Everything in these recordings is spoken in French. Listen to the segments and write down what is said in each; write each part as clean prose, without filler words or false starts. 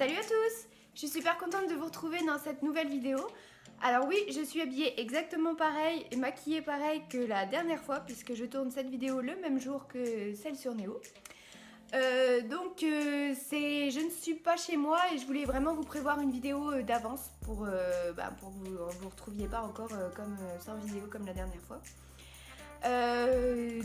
Salut à tous! Je suis super contente de vous retrouver dans cette nouvelle vidéo. Alors oui, je suis habillée exactement pareil et maquillée pareil que la dernière fois puisque je tourne cette vidéo le même jour que celle sur Néo. Je ne suis pas chez moi et je voulais vraiment vous prévoir une vidéo d'avance pour que vous retrouviez pas encore sans vidéo comme la dernière fois.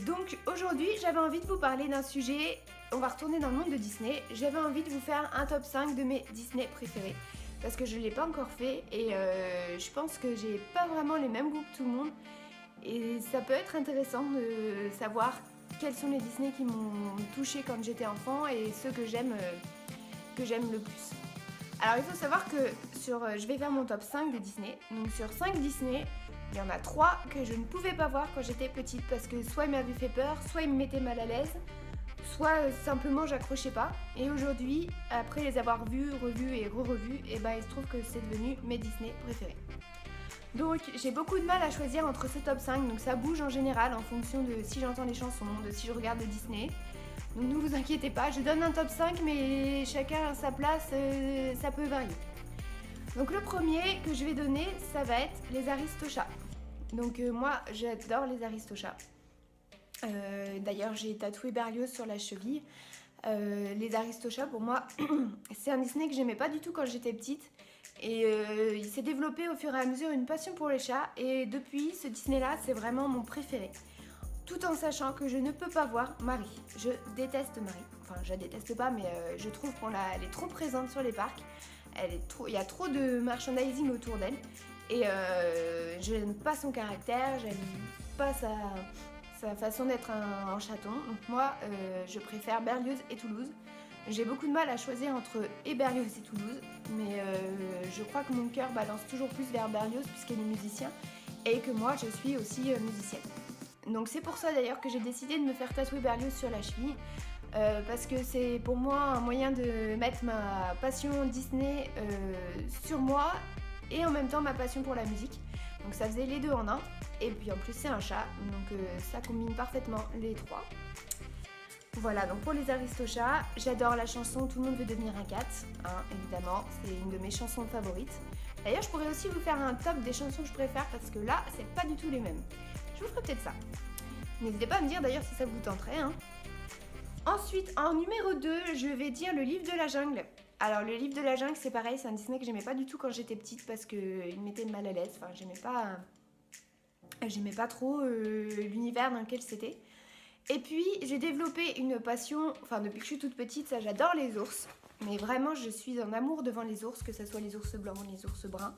Donc aujourd'hui j'avais envie de vous parler d'un sujet, on va retourner dans le monde de Disney. J'avais envie de vous faire un top 5 de mes Disney préférés parce que je ne l'ai pas encore fait et je pense que j'ai pas vraiment les mêmes goûts que tout le monde et ça peut être intéressant de savoir quels sont les Disney qui m'ont touchée quand j'étais enfant et ceux que j'aime le plus. Alors il faut savoir que je vais faire mon top 5 de Disney, donc sur 5 Disney, il y en a 3 que je ne pouvais pas voir quand j'étais petite parce que soit ils m'avaient fait peur, soit ils me mettaient mal à l'aise, soit simplement j'accrochais pas. Et aujourd'hui, après les avoir vus, revus et re-revus, il se trouve que c'est devenu mes Disney préférés. Donc j'ai beaucoup de mal à choisir entre ce top 5, donc ça bouge en général en fonction de si j'entends les chansons, de si je regarde le Disney. Donc ne vous inquiétez pas, je donne un top 5 mais chacun à sa place, ça peut varier. Donc le premier que je vais donner, ça va être les Aristochats. Donc moi j'adore les Aristochats. D'ailleurs j'ai tatoué Berlioz sur la cheville. Les Aristochats pour moi c'est un Disney que j'aimais pas du tout quand j'étais petite. Et il s'est développé au fur et à mesure une passion pour les chats. Et depuis ce Disney là c'est vraiment mon préféré. Tout en sachant que je ne peux pas voir Marie. Je déteste Marie. Enfin je la déteste pas mais je trouve qu'elle est trop présente sur les parcs. Il y a trop de merchandising autour d'elle et je n'aime pas son caractère, j'aime pas sa façon d'être un chaton. Donc moi je préfère Berlioz et Toulouse. J'ai beaucoup de mal à choisir entre Berlioz et Toulouse, mais je crois que mon cœur balance toujours plus vers Berlioz puisqu'elle est musicien et que moi je suis aussi musicienne. Donc c'est pour ça d'ailleurs que j'ai décidé de me faire tatouer Berlioz sur la cheville. Parce que c'est pour moi un moyen de mettre ma passion Disney sur moi et en même temps ma passion pour la musique. Donc ça faisait les deux en un. Et puis en plus c'est un chat, donc ça combine parfaitement les trois. Voilà, donc pour les Aristochats, j'adore la chanson Tout le monde veut devenir un cat, hein, évidemment, c'est une de mes chansons favorites. D'ailleurs je pourrais aussi vous faire un top des chansons que je préfère parce que là c'est pas du tout les mêmes. Je vous ferai peut-être ça. N'hésitez pas à me dire d'ailleurs si ça vous tenterait, hein. Ensuite, en numéro 2, je vais dire le livre de la jungle. Alors le livre de la jungle, c'est pareil, c'est un Disney que j'aimais pas du tout quand j'étais petite parce qu'il me mettait mal à l'aise. Enfin, j'aimais pas trop l'univers dans lequel c'était. Et puis, j'ai développé une passion, enfin depuis que je suis toute petite, ça j'adore les ours. Mais vraiment, je suis en amour devant les ours, que ce soit les ours blancs, les ours bruns.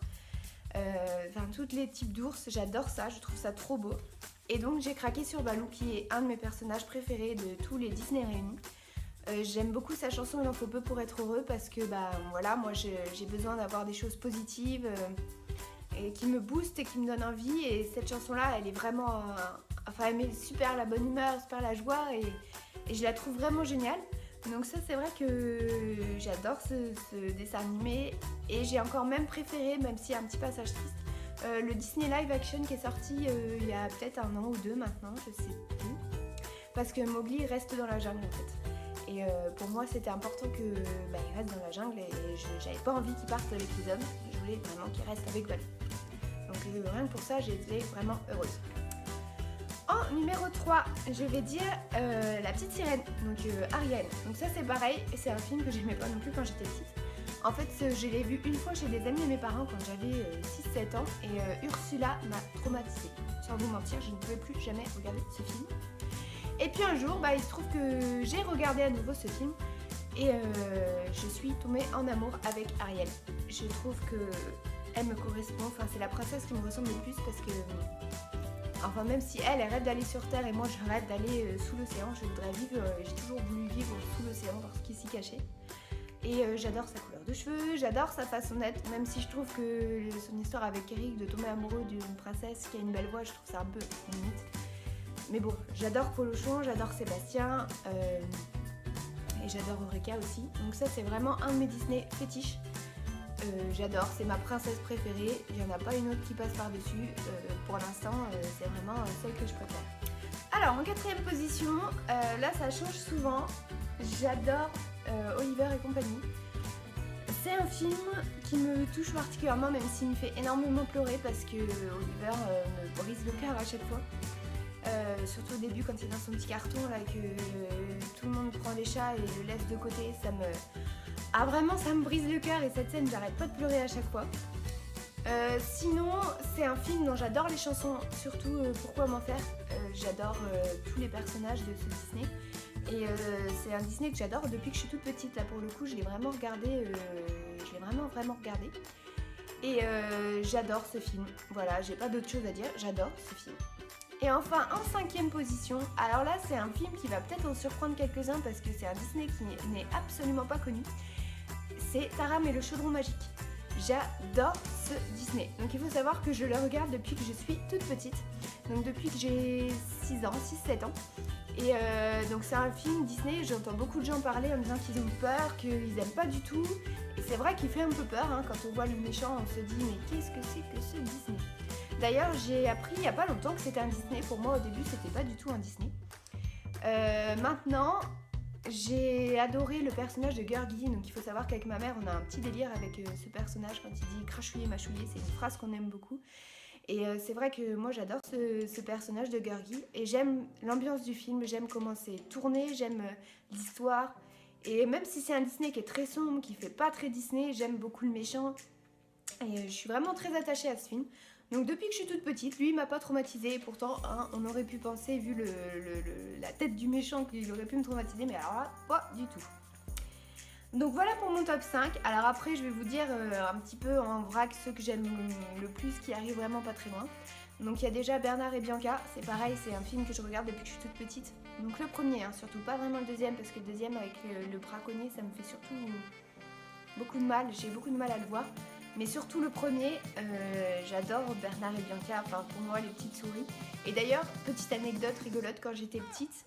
Tous les types d'ours, j'adore ça, je trouve ça trop beau. Et donc j'ai craqué sur Balou qui est un de mes personnages préférés de tous les Disney réunis. J'aime beaucoup sa chanson Il en faut peu pour être heureux parce que voilà, moi j'ai besoin d'avoir des choses positives et qui me boostent et qui me donnent envie. Et cette chanson là elle est vraiment, elle met super la bonne humeur, super la joie et je la trouve vraiment géniale. Donc ça c'est vrai que j'adore ce dessin animé et j'ai encore même préféré, même s'il y a un petit passage triste, le Disney live action qui est sorti il y a peut-être 1 an ou 2 maintenant, je sais plus. Parce que Mowgli reste dans la jungle en fait. Et pour moi c'était important qu'il reste dans la jungle et j'avais pas envie qu'il parte avec les hommes. Je voulais vraiment qu'il reste avec Balou. Donc rien que pour ça j'ai été vraiment heureuse. En numéro 3, je vais dire La Petite Sirène, donc Ariel. Donc ça c'est pareil, c'est un film que j'aimais pas non plus quand j'étais petite. En fait, je l'ai vu une fois chez des amis de mes parents quand j'avais 6-7 ans et Ursula m'a traumatisée. Sans vous mentir, je ne pouvais plus jamais regarder ce film. Et puis un jour, il se trouve que j'ai regardé à nouveau ce film et je suis tombée en amour avec Ariel. Je trouve qu'elle me correspond, c'est la princesse qui me ressemble le plus parce que même si elle rêve d'aller sur Terre et moi je rêve d'aller sous l'océan, j'ai toujours voulu vivre sous l'océan parce qu'il s'y cachait. Et j'adore sa couleur de cheveux, j'adore sa façon d'être, même si je trouve que son histoire avec Eric de tomber amoureux d'une princesse qui a une belle voix, je trouve ça un peu limite. Mais bon, j'adore Polochon, j'adore Sébastien et j'adore Eureka aussi. Donc ça c'est vraiment un de mes Disney fétiches. J'adore, c'est ma princesse préférée, il n'y en a pas une autre qui passe par-dessus. Pour l'instant, c'est vraiment celle que je préfère. Alors en 4ème position, là ça change souvent, j'adore Oliver et compagnie. c'est un film qui me touche particulièrement, même s'il me fait énormément pleurer parce que Oliver me brise le cœur à chaque fois. Surtout au début quand il est dans son petit carton là, que tout le monde prend les chats et le laisse de côté, ça me... Ah vraiment, ça me brise le cœur et cette scène, j'arrête pas de pleurer à chaque fois. Sinon, c'est un film dont j'adore les chansons, surtout Pourquoi m'en faire. J'adore tous les personnages de ce Disney. Et c'est un Disney que j'adore depuis que je suis toute petite. Là pour le coup, je l'ai vraiment regardé, vraiment regardé. Et j'adore ce film. Voilà, j'ai pas d'autre chose à dire, j'adore ce film. Et enfin, en 5e position, alors là c'est un film qui va peut-être en surprendre quelques-uns parce que c'est un Disney qui n'est absolument pas connu. C'est Taram et le chaudron magique. J'adore ce Disney. Donc il faut savoir que je le regarde depuis que je suis toute petite. Donc depuis que j'ai 6 ans, 6-7 ans. Et donc c'est un film Disney, j'entends beaucoup de gens parler en disant qu'ils ont peur, qu'ils aiment pas du tout. Et c'est vrai qu'il fait un peu peur, hein. Quand on voit le méchant, on se dit mais qu'est-ce que c'est que ce Disney? D'ailleurs j'ai appris il y a pas longtemps que c'était un Disney. Pour moi au début c'était pas du tout un Disney. Maintenant j'ai adoré le personnage de Gurgi. Donc il faut savoir qu'avec ma mère on a un petit délire avec ce personnage quand il dit crachouiller mâchouiller. C'est une phrase qu'on aime beaucoup. Et c'est vrai que moi j'adore ce personnage de Gurgi. Et j'aime l'ambiance du film, j'aime comment c'est tourné, j'aime l'histoire. Et même si c'est un Disney qui est très sombre, qui fait pas très Disney, j'aime beaucoup le méchant. Et je suis vraiment très attachée à ce film. Donc depuis que je suis toute petite, lui il m'a pas traumatisée. Et pourtant hein, on aurait pu penser, vu la tête du méchant, qu'il aurait pu me traumatiser. Mais alors là, pas du tout. Donc voilà pour mon top 5. Alors après je vais vous dire un petit peu en vrac ceux que j'aime le plus, qui arrivent vraiment pas très loin. Donc il y a déjà Bernard et Bianca, c'est pareil, c'est un film que je regarde depuis que je suis toute petite. Donc le premier, hein, surtout pas vraiment le deuxième, parce que le deuxième avec le braconnier ça me fait surtout beaucoup de mal, j'ai beaucoup de mal à le voir. Mais surtout le premier, j'adore Bernard et Bianca, enfin pour moi les petites souris. Et d'ailleurs, petite anecdote rigolote, quand j'étais petite,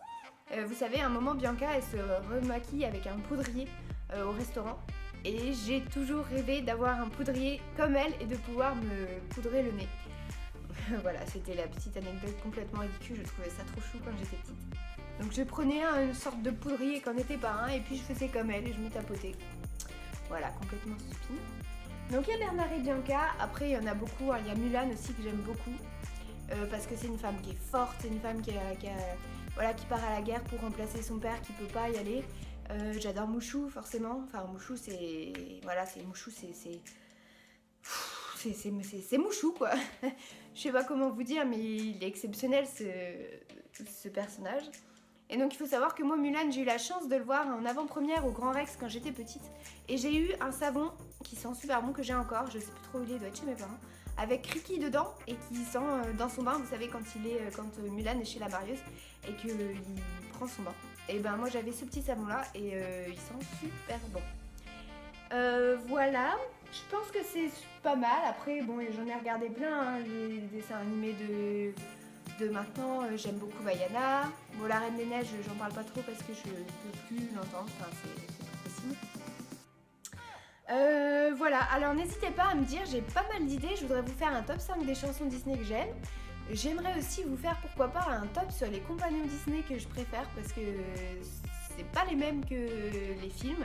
vous savez à un moment Bianca elle se remaquille avec un poudrier au restaurant. Et j'ai toujours rêvé d'avoir un poudrier comme elle et de pouvoir me poudrer le nez. Voilà, c'était la petite anecdote complètement ridicule, je trouvais ça trop chou quand j'étais petite. Donc je prenais une sorte de poudrier qu'en était pas un et puis je faisais comme elle et je me tapotais. Voilà, complètement stupide. Donc il y a Bernard et Bianca, après il y en a beaucoup, hein. Il y a Mulan aussi que j'aime beaucoup. Parce que c'est une femme qui est forte, c'est une femme qui part à la guerre pour remplacer son père qui peut pas y aller. J'adore Mouchou forcément, enfin Mouchou c'est... Voilà, c'est Mouchou, c'est Mouchou quoi. Je sais pas comment vous dire mais il est exceptionnel ce personnage. Et donc il faut savoir que moi Mulan j'ai eu la chance de le voir en avant-première au Grand Rex quand j'étais petite. Et j'ai eu un savon qui sent super bon que j'ai encore, je sais plus trop où il est, doit être chez mes parents. Avec Riki dedans et qui sent dans son bain, vous savez quand Mulan est chez la marieuse et qu'il prend son bain. Et ben moi j'avais ce petit savon là et il sent super bon. Voilà, je pense que c'est pas mal. Après bon j'en ai regardé plein, hein, les dessins animés de maintenant, j'aime beaucoup Vaiana. Bon la Reine des Neiges j'en parle pas trop parce que je peux plus l'entendre, enfin c'est pas possible. Voilà, alors n'hésitez pas à me dire, j'ai pas mal d'idées, je voudrais vous faire un top 5 des chansons Disney que j'aime. J'aimerais aussi vous faire pourquoi pas un top sur les compagnons Disney que je préfère parce que c'est pas les mêmes que les films.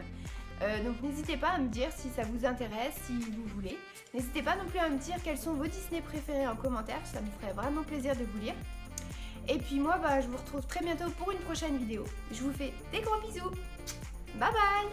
Donc n'hésitez pas à me dire si ça vous intéresse, si vous voulez. N'hésitez pas non plus à me dire quels sont vos Disney préférés en commentaire, ça me ferait vraiment plaisir de vous lire. Et puis moi je vous retrouve très bientôt pour une prochaine vidéo. Je vous fais des gros bisous. Bye bye.